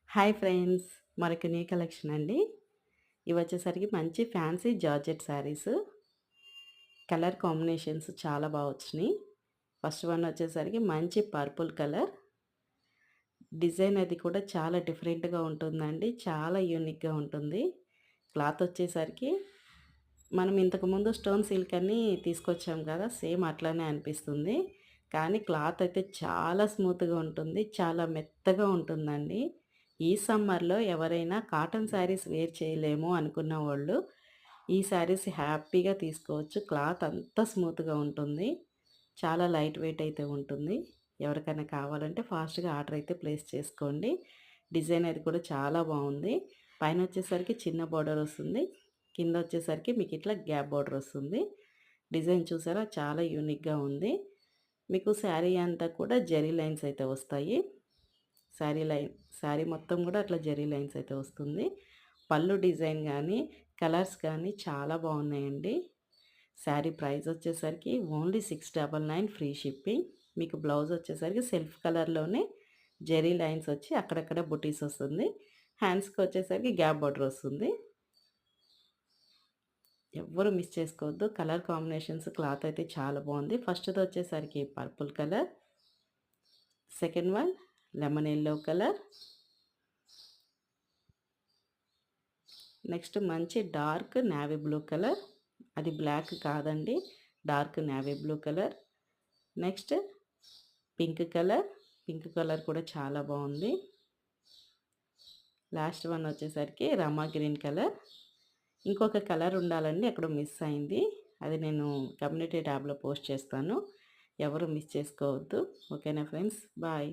Hi friends! మరొక new collection అండి. ఇవొచ్చేసరికి మంచి fancy georgette saris. Colour combinations చాలా వచ్చినియి. ఫస్ట్ వన్ వచ్చేసరికి మంచి పర్పుల్ కలర్. డిజైన్ అది కూడా చాలా డిఫరెంట్‌గా ఉంటుందండి. చాలా యూనిక్‌గా ఉంటుంది. క్లాత్ వచ్చేసరికి మనం ఇంతకుముందు స్టోన్ సిల్క్ అని తీసుకొచ్చాం కదా! సేమ్ అట్లానే అనిపిస్తుంది. కానీ క్లాత్ అయితే చాలా స్మూత్‌గా ఉంటుంది. చాలా మెత్తగా ఉంటుందండి. ఈ సమ్మర్‌లో ఎవరైనా కాటన్ శారీస్ వేర్ చేయలేము అనుకున్న వాళ్ళు ఈ శారీస్ హ్యాపీగా తీసుకోవచ్చు. క్లాత్ అంతా స్మూత్‌గా ఉంటుంది. చాలా లైట్ వెయిట్ అయితే ఉంటుంది. ఎవరికైనా కావాలంటే ఫాస్ట్‌గా ఆర్డర్ అయితే ప్లేస్ చేసుకోండి. డిజైన్ అది కూడా చాలా బావుంది. పైనొచ్చేసరికి చిన్న బోర్డర్ వస్తుంది. కిందొచ్చేసరికి మీకిట్లా గ్యాప్ బోర్డర్ వస్తుంది. డిజైన్ చూసారా చాలా యూనిక్‌గా ఉంది. మీకు శారీ అంతా కూడా జరీ లైన్స్ అయితే వస్తాయి. శారీ లైన్ శారీ మొత్తం గూడా అట్లా జరీ లైన్స్ అయితే వస్తుంది. పళ్ళు డిజైన్ గానీ, కలర్స్ కానీ చాలా బావున్నాయండి. శారీ ప్రైస్ వచ్చేసరికి ఓన్లీ 699 ఫ్రీ షిప్పింగ్. మీకు బ్లౌజ్ వచ్చేసరికి సెల్ఫ్ కలర్‌లోనే జెరీ లైన్స్ వచ్చి అక్కడక్కడ బుటీస్ వస్తుంది. హ్యాండ్స్‌కి వచ్చేసరికి గ్యాప్ బార్డర్ వస్తుంది. ఎవ్వరు మిస్ చేసుకోవద్దు. కలర్ కాంబినేషన్స్ క్లాత్ అయితే చాలా బావుంది. ఫస్ట్‌ది వచ్చేసరికి purple colour. Second one lemon yellow colour. Next మంచి డార్క్ నేవీ బ్లూ కలర్. అది బ్లాక్ కాదండి. Dark navy blue colour. Next pink colour. Pink colour కూడా చాలా బావుంది. లాస్ట్ వన్ వచ్చేసరికి రమా గ్రీన్ కలర్. ఇంకొక కలర్ ఉండాలండి ఎక్కడో మిస్ అయింది. అది నేను కమ్యూనిటీ ట్యాబ్‌లో పోస్ట్ చేస్తాను. ఎవరు మిస్ చేసుకోవద్దు. ఓకేనా ఫ్రెండ్స్? బాయ్.